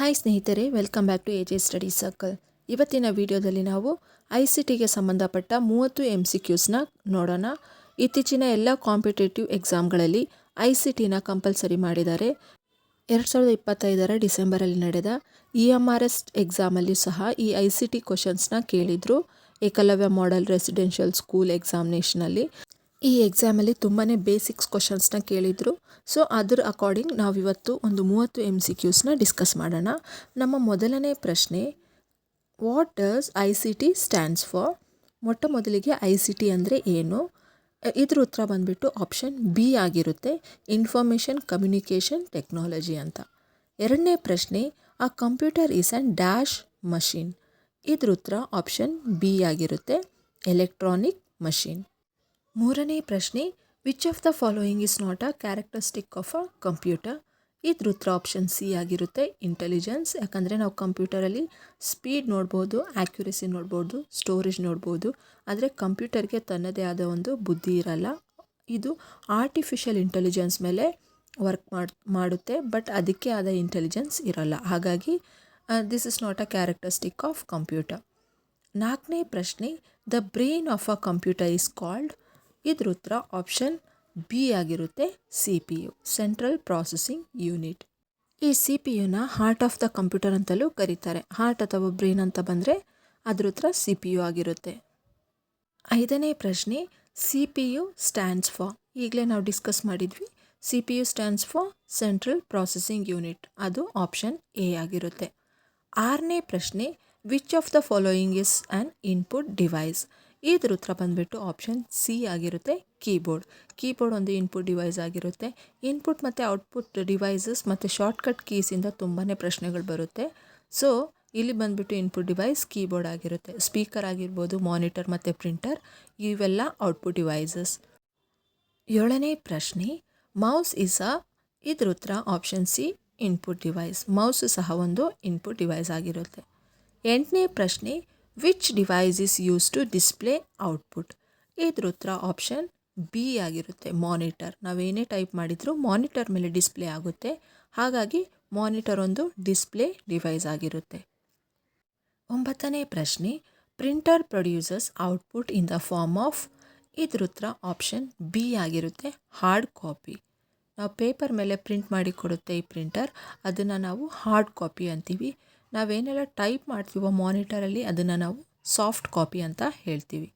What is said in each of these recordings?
Hi ಸ್ನೇಹಿತರೆ, welcome back to AJ study circle. ಇವತ್ತಿನ ವಿಡಿಯೋದಲ್ಲಿ ನಾವು ICTಗೆ ಸಂಬಂಧಪಟ್ಟ 30 MCQsನ ನೋಡೋಣ. ಇತ್ತೀಚಿನ ಎಲ್ಲ ಕಾಂಪಿಟೇಟಿವ್ ಎಕ್ಸಾಮ್ಗಳಲ್ಲಿ ICTನ ಕಂಪಲ್ಸರಿ ಮಾಡಿದ್ದಾರೆ. 2025 ಡಿಸೆಂಬರಲ್ಲಿ ನಡೆದ EMRS ಎಕ್ಸಾಮಲ್ಲಿ ಸಹ ಈ ICT ಕ್ವಶನ್ಸ್ನ ಕೇಳಿದರು. ಏಕಲವ್ಯ ಮಾಡೆಲ್ ರೆಸಿಡೆನ್ಷಿಯಲ್ ಸ್ಕೂಲ್ ಎಕ್ಸಾಮಿನೇಷನಲ್ಲಿ ಈ ಎಕ್ಸಾಮಲ್ಲಿ ತುಂಬಾ ಬೇಸಿಕ್ಸ್ ಕ್ವಶನ್ಸ್ನ ಕೇಳಿದರು. ಸೊ ಅದರ ಅಕಾರ್ಡಿಂಗ್ ನಾವಿವತ್ತು ಒಂದು 30 MCQsನ ಡಿಸ್ಕಸ್ ಮಾಡೋಣ. ನಮ್ಮ ಮೊದಲನೇ ಪ್ರಶ್ನೆ, what does ICT stands for? ಮೊಟ್ಟ ಮೊದಲಿಗೆ ICT ಅಂದರೆ ಏನು? ಇದ್ರ ಉತ್ತರ ಬಂದುಬಿಟ್ಟು ಆಪ್ಷನ್ ಬಿ ಆಗಿರುತ್ತೆ, ಇನ್ಫಾರ್ಮೇಷನ್ ಕಮ್ಯುನಿಕೇಷನ್ ಟೆಕ್ನಾಲಜಿ ಅಂತ. ಎರಡನೇ ಪ್ರಶ್ನೆ, ಆ computer is an dash machine. ಇದ್ರ ಉತ್ತರ ಆಪ್ಷನ್ ಬಿ ಆಗಿರುತ್ತೆ, ಎಲೆಕ್ಟ್ರಾನಿಕ್ ಮಷೀನ್. ಮೂರನೇ ಪ್ರಶ್ನೆ, which of the following is not a characteristic of a computer? ಇದ್ರ ಉತ್ತರ ಆಪ್ಷನ್ ಸಿ ಆಗಿರುತ್ತೆ, ಇಂಟೆಲಿಜೆನ್ಸ್. ಯಾಕಂದರೆ ನಾವು ಕಂಪ್ಯೂಟರಲ್ಲಿ ಸ್ಪೀಡ್ ನೋಡ್ಬೋದು, ಆ್ಯಕ್ಯುರಸಿ ನೋಡ್ಬೋದು, ಸ್ಟೋರೇಜ್ ನೋಡ್ಬೋದು. ಆದರೆ ಕಂಪ್ಯೂಟರ್ಗೆ ತನ್ನದೇ ಆದ ಒಂದು ಬುದ್ಧಿ ಇರಲ್ಲ. ಇದು ಆರ್ಟಿಫಿಷಿಯಲ್ ಇಂಟೆಲಿಜೆನ್ಸ್ ಮೇಲೆ ವರ್ಕ್ ಮಾಡುತ್ತೆ, ಬಟ್ ಅದಕ್ಕೆ ಆದ ಇಂಟೆಲಿಜೆನ್ಸ್ ಇರಲ್ಲ. ಹಾಗಾಗಿ this is not a characteristic of computer. ನಾಲ್ಕನೇ ಪ್ರಶ್ನೆ, the brain of a computer is called? ಇದ್ರ ಉತ್ತರ ಆಪ್ಷನ್ ಬಿ ಆಗಿರುತ್ತೆ, CPU, ಸೆಂಟ್ರಲ್ ಪ್ರಾಸೆಸಿಂಗ್ ಯೂನಿಟ್. ಈ CPUನ ಹಾರ್ಟ್ ಆಫ್ ದ ಕಂಪ್ಯೂಟರ್ ಅಂತಲೂ ಕರೀತಾರೆ. ಹಾರ್ಟ್ ಅಥವಾ ಬ್ರೈನ್ ಅಂತ ಬಂದರೆ ಅದ್ರ ಉತ್ತರ CPU ಆಗಿರುತ್ತೆ. ಐದನೇ ಪ್ರಶ್ನೆ, CPU ಸ್ಟ್ಯಾಂಡ್ಸ್ ಫಾರ್? ಈಗಲೇ ನಾವು ಡಿಸ್ಕಸ್ ಮಾಡಿದ್ವಿ, CPU stands for central processing unit, ಅದು ಆಪ್ಷನ್ ಎ ಆಗಿರುತ್ತೆ. ಆರನೇ ಪ್ರಶ್ನೆ, which of the following is an input device? ಇದ್ರ ಉತ್ತರ ಬಂದುಬಿಟ್ಟು ಆಪ್ಷನ್ ಸಿ ಆಗಿರುತ್ತೆ, ಕೀಬೋರ್ಡ್. ಕೀಬೋರ್ಡ್ ಒಂದು ಇನ್ಪುಟ್ ಡಿವೈಸ್ ಆಗಿರುತ್ತೆ. ಇನ್ಪುಟ್ ಮತ್ತು ಔಟ್ಪುಟ್ ಡಿವೈಸಸ್ ಮತ್ತು ಶಾರ್ಟ್ಕಟ್ ಕೀಸಿಂದ ತುಂಬಾ ಪ್ರಶ್ನೆಗಳು ಬರುತ್ತೆ. ಸೊ ಇಲ್ಲಿ ಬಂದುಬಿಟ್ಟು ಇನ್ಪುಟ್ ಡಿವೈಸ್ ಕೀಬೋರ್ಡ್ ಆಗಿರುತ್ತೆ. ಸ್ಪೀಕರ್ ಆಗಿರ್ಬೋದು, ಮಾನಿಟರ್ ಮತ್ತು ಪ್ರಿಂಟರ್, ಇವೆಲ್ಲ ಔಟ್ಪುಟ್ ಡಿವೈಸಸ್. ಏಳನೇ ಪ್ರಶ್ನೆ, ಮೌಸ್ ಇಸ್ ಅ? ಇದ್ರ ಉತ್ತರ option C, input device. Mouse ಸಹ ಒಂದು ಇನ್ಪುಟ್ ಡಿವೈಸ್ ಆಗಿರುತ್ತೆ. ಎಂಟನೇ ಪ್ರಶ್ನೆ, which device is use to display output? ಇದ್ರ ಉತ್ತರ ಆಪ್ಷನ್ ಬಿ ಆಗಿರುತ್ತೆ, ಮಾನಿಟರ್. ನಾವೇನೇ ಟೈಪ್ ಮಾಡಿದರೂ ಮಾನಿಟರ್ ಮೇಲೆ ಡಿಸ್ಪ್ಲೇ ಆಗುತ್ತೆ. ಹಾಗಾಗಿ ಮಾನಿಟರ್ ಒಂದು ಡಿಸ್ಪ್ಲೇ ಡಿವೈಸ್ ಆಗಿರುತ್ತೆ. ಒಂಬತ್ತನೇ ಪ್ರಶ್ನೆ, printer produces output in the form of? ಇದ್ರ ಉತ್ತರ ಆಪ್ಷನ್ ಬಿ ಆಗಿರುತ್ತೆ, ಹಾರ್ಡ್ ಕಾಪಿ. ನಾವು ಪೇಪರ್ ಮೇಲೆ ಪ್ರಿಂಟ್ ಮಾಡಿ ಕೊಡುತ್ತೆ ಈ ಪ್ರಿಂಟರ್, ಅದನ್ನು ನಾವು ಹಾರ್ಡ್ ಕಾಪಿ ಅಂತೀವಿ. ನಾವೇನೆಲ್ಲ ಟೈಪ್ ಮಾಡ್ತೀವೋ ಮಾನಿಟರಲ್ಲಿ ಅದನ್ನು ನಾವು ಸಾಫ್ಟ್ ಕಾಪಿ ಅಂತ ಹೇಳ್ತೀವಿ.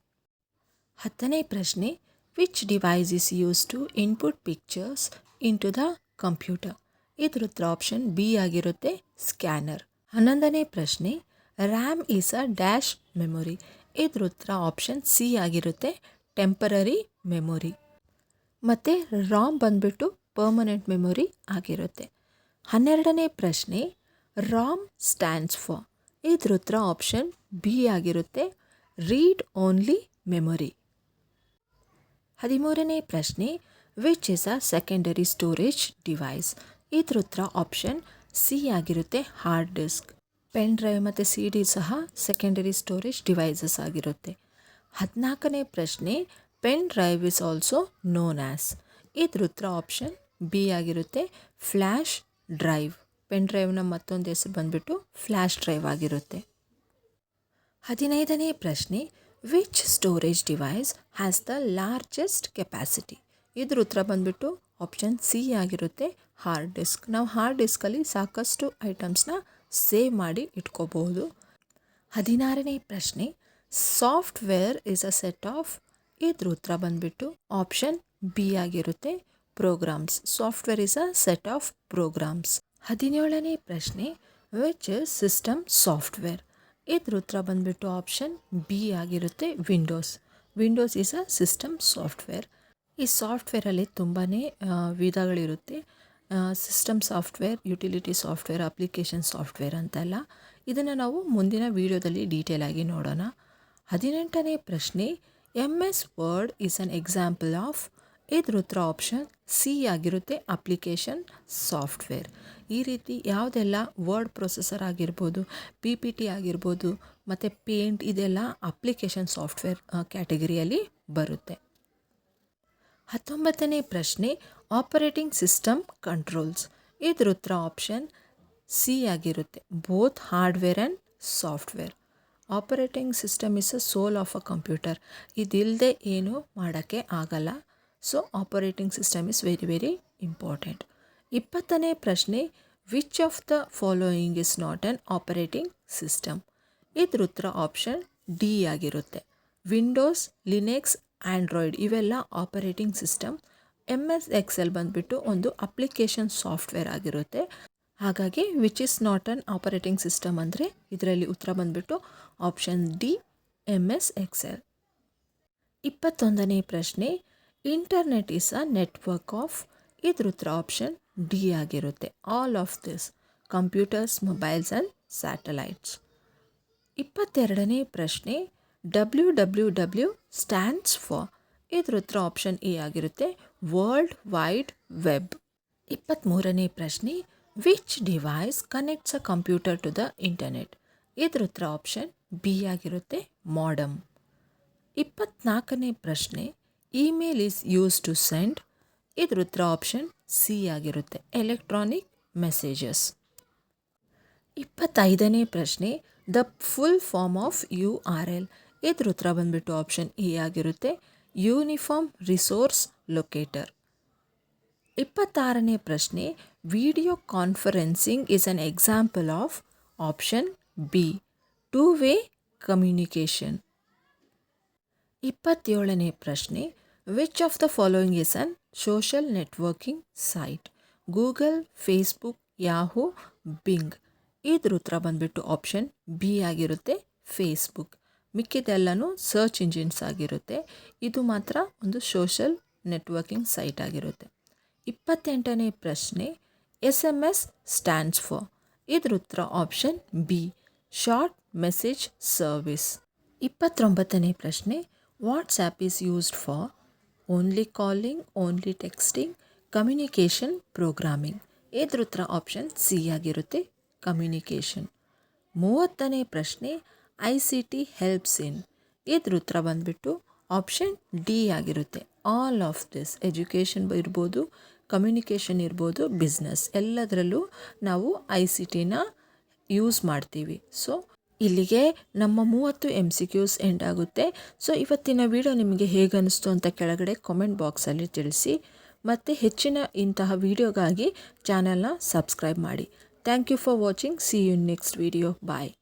ಹತ್ತನೇ ಪ್ರಶ್ನೆ, which device is use to input pictures in to the computer? ಇದ್ರ ಉತ್ತರ ಆಪ್ಷನ್ ಬಿ ಆಗಿರುತ್ತೆ, ಸ್ಕ್ಯಾನರ್. 11ನೇ ಪ್ರಶ್ನೆ, RAM is a dash memory? ಇದ್ರ ಉತ್ತರ ಆಪ್ಷನ್ ಸಿ ಆಗಿರುತ್ತೆ, ಟೆಂಪರರಿ ಮೆಮೊರಿ. ಮತ್ತು ರಾಮ್ ಬಂದುಬಿಟ್ಟು ಪರ್ಮನೆಂಟ್ ಮೆಮೊರಿ ಆಗಿರುತ್ತೆ. 12ನೇ ಪ್ರಶ್ನೆ, ರಾಮ್ ಸ್ಟ್ಯಾಂಡ್ಸ್ ಫಾರ್? ಇದ್ರ ಉತ್ತರ ಆಪ್ಷನ್ ಬಿ ಆಗಿರುತ್ತೆ, ರೀಡ್ ಓನ್ಲಿ ಮೆಮೊರಿ. 13ನೇ ಪ್ರಶ್ನೆ, which is a secondary storage device? ಇದ್ರ ಉತ್ತರ ಆಪ್ಷನ್ ಸಿ ಆಗಿರುತ್ತೆ, ಹಾರ್ಡ್ ಡಿಸ್ಕ್. ಪೆನ್ ಡ್ರೈವ್ ಮತ್ತು CD ಸಹ ಸೆಕೆಂಡರಿ ಸ್ಟೋರೇಜ್ ಡಿವೈಸಸ್ ಆಗಿರುತ್ತೆ. 14ನೇ ಪ್ರಶ್ನೆ, pen drive is also known as? ಇದ್ರ ಉತ್ತರ ಆಪ್ಷನ್ ಬಿ ಆಗಿರುತ್ತೆ, ಫ್ಲ್ಯಾಶ್ ಡ್ರೈವ್. ಪೆನ್ ಡ್ರೈವ್ನ ಮತ್ತೊಂದು ಹೆಸರು ಬಂದುಬಿಟ್ಟು ಫ್ಲ್ಯಾಶ್ ಡ್ರೈವ್ ಆಗಿರುತ್ತೆ. 15ನೇ ಪ್ರಶ್ನೆ, which storage device has the largest capacity? ಇದ್ರ ಉತ್ತರ ಬಂದುಬಿಟ್ಟು ಆಪ್ಷನ್ ಸಿ ಆಗಿರುತ್ತೆ, ಹಾರ್ಡ್ ಡಿಸ್ಕ್. ನಾವು ಹಾರ್ಡ್ ಡಿಸ್ಕಲ್ಲಿ ಸಾಕಷ್ಟು ಐಟಮ್ಸ್ನ ಸೇವ್ ಮಾಡಿ ಇಟ್ಕೋಬಹುದು. 16ನೇ ಪ್ರಶ್ನೆ, software is a set of? ಇದ್ರ ಉತ್ತರ ಬಂದುಬಿಟ್ಟು ಆಪ್ಷನ್ ಬಿ ಆಗಿರುತ್ತೆ, programs. Software is a set of programs. 17ನೇ ಪ್ರಶ್ನೆ, ವಿಚ್ ಇಸ್ ಸಿಸ್ಟಮ್ ಸಾಫ್ಟ್ವೇರ್? ಇದ್ರ ಉತ್ತರ ಬಂದುಬಿಟ್ಟು ಆಪ್ಷನ್ ಬಿ ಆಗಿರುತ್ತೆ, Windows. Windows is a system software. ಈ ಸಾಫ್ಟ್ವೇರಲ್ಲಿ ತುಂಬಾ ವಿಧಗಳಿರುತ್ತೆ. System software, utility software, application software ಅಂತೆಲ್ಲ. ಇದನ್ನು ನಾವು ಮುಂದಿನ ವಿಡಿಯೋದಲ್ಲಿ ಡೀಟೇಲ್ ಆಗಿ ನೋಡೋಣ. 18ನೇ ಪ್ರಶ್ನೆ, MS word is an example of? ಇದ್ರ ಉತ್ತರ ಆಪ್ಷನ್ ಸಿ ಆಗಿರುತ್ತೆ, ಅಪ್ಲಿಕೇಶನ್ ಸಾಫ್ಟ್ವೇರ್. ಈ ರೀತಿ ಯಾವುದೆಲ್ಲ ವರ್ಡ್ ಪ್ರೊಸೆಸರ್ ಆಗಿರ್ಬೋದು, PPT ಆಗಿರ್ಬೋದು ಮತ್ತು ಪೇಂಟ್, ಇದೆಲ್ಲ ಅಪ್ಲಿಕೇಶನ್ ಸಾಫ್ಟ್ವೇರ್ ಕ್ಯಾಟಗರಿಯಲ್ಲಿ ಬರುತ್ತೆ. 19ನೇ ಪ್ರಶ್ನೆ, ಆಪರೇಟಿಂಗ್ ಸಿಸ್ಟಮ್ ಕಂಟ್ರೋಲ್ಸ್? ಇದ್ರ ಉತ್ತರ ಆಪ್ಷನ್ ಸಿ ಆಗಿರುತ್ತೆ. Both hardware and software. Operating system is a soul of a computer. ಇದಿಲ್ಲದೆ ಏನೂ ಮಾಡೋಕ್ಕೆ ಆಗಲ್ಲ. So operating system is very very important. 20ನೇ ಪ್ರಶ್ನೆ, which of the following is not an operating system? ಇದ್ರ ಉತ್ತರ ಆಪ್ಷನ್ ಡಿ ಆಗಿರುತ್ತೆ. ವಿಂಡೋಸ್, ಲಿನೆಕ್ಸ್, ಆ್ಯಂಡ್ರಾಯ್ಡ್ ಇವೆಲ್ಲ ಆಪರೇಟಿಂಗ್ ಸಿಸ್ಟಮ್. MS Excel ಬಂದುಬಿಟ್ಟು ಒಂದು ಅಪ್ಲಿಕೇಶನ್ ಸಾಫ್ಟ್ವೇರ್ ಆಗಿರುತ್ತೆ. ಹಾಗಾಗಿ which is not an operating system ಅಂದರೆ ಇದರಲ್ಲಿ ಉತ್ತರ ಬಂದುಬಿಟ್ಟು ಆಪ್ಷನ್ ಡಿ, MS Excel. 21ನೇ ಪ್ರಶ್ನೆ, internet is a network of. ಇದ್ರ ಉತ್ತರ ಆಪ್ಷನ್ ಡಿ ಆಗಿರುತ್ತೆ. All of this computers, mobiles and satellites. 22ನೇ ಪ್ರಶ್ನೆ, WWW ಸ್ಟ್ಯಾಂಡ್ಸ್ ಫಾರ್. ಇದ್ರ ಉತ್ತರ ಆಪ್ಷನ್ ಎ ಆಗಿರುತ್ತೆ. World wide web. 23ನೇ ಪ್ರಶ್ನೆ, which device connects a computer to the internet? ಇದ್ರ ಉತ್ತರ ಆಪ್ಷನ್ ಬಿ ಆಗಿರುತ್ತೆ. ಮಾಡಮ್. 24ನೇ ಪ್ರಶ್ನೆ, email is use to send. ಇದ್ರ ಉತ್ತರ ಆಪ್ಷನ್ ಸಿ ಆಗಿರುತ್ತೆ. Electronic messages. 25ನೇ ಪ್ರಶ್ನೆ, the full form of URL. ಇದ್ರ ಉತ್ತರ ಬಂದುಬಿಟ್ಟು ಆಪ್ಷನ್ ಎ ಆಗಿರುತ್ತೆ. Uniform resource locator. 26ನೇ ಪ್ರಶ್ನೆ, video conferencing is an example of. Option B, two way communication. 27ನೇ ಪ್ರಶ್ನೆ, which of the following is an social networking site? Google, Facebook, Yahoo, Bing. ಇದ್ರ ಉತ್ತರ ಬಂದುಬಿಟ್ಟು ಆಪ್ಷನ್ ಬಿ ಆಗಿರುತ್ತೆ. Facebook. ಮಿಕ್ಕಿದೆಲ್ಲನೂ ಸರ್ಚ್ ಇಂಜಿನ್ಸ್ ಆಗಿರುತ್ತೆ. ಇದು ಮಾತ್ರ ಒಂದು ಸೋಷಲ್ ನೆಟ್ವರ್ಕಿಂಗ್ ಸೈಟ್ ಆಗಿರುತ್ತೆ. 28ನೇ ಪ್ರಶ್ನೆ, SMS ಸ್ಟ್ಯಾಂಡ್ಸ್ ಫಾರ್. ಇದ್ರ ಉತ್ತರ option B, short message service. 29ನೇ ಪ್ರಶ್ನೆ, WhatsApp is used for. Only calling, only texting, communication, programming. ಇದ್ರ ಉತ್ತರ ಆಪ್ಷನ್ ಸಿ ಆಗಿರುತ್ತೆ. ಕಮ್ಯುನಿಕೇಷನ್. 30ನೇ ಪ್ರಶ್ನೆ, ICT ಹೆಲ್ಪ್ಸ್ ಇನ್. ಇದ್ರ ಉತ್ತರ ಬಂದುಬಿಟ್ಟು ಆಪ್ಷನ್ ಡಿ ಆಗಿರುತ್ತೆ. ಆಲ್ ಆಫ್ ದಿಸ್ ಎಜುಕೇಷನ್ ಇರ್ಬೋದು, ಕಮ್ಯುನಿಕೇಷನ್ ಇರ್ಬೋದು, ಬಿಸ್ನೆಸ್ ಎಲ್ಲದರಲ್ಲೂ ನಾವು ICTನ ಯೂಸ್ ಮಾಡ್ತೀವಿ. ಸೊ ಇಲ್ಲಿಗೆ ನಮ್ಮ 30 MCQs ಎಂಡ್ ಆಗುತ್ತೆ. ಸೊ ಇವತ್ತಿನ ವಿಡಿಯೋ ನಿಮಗೆ ಹೇಗೆ ಅನ್ನಿಸ್ತು ಅಂತ ಕೆಳಗಡೆ ಕಾಮೆಂಟ್ ಬಾಕ್ಸಲ್ಲಿ ತಿಳಿಸಿ. ಮತ್ತು ಹೆಚ್ಚಿನ ಇಂತಹ ವಿಡಿಯೋಗಾಗಿ ಚಾನಲ್ನ ಸಬ್ಸ್ಕ್ರೈಬ್ ಮಾಡಿ. Thank you for watching. See you in next video. Bye.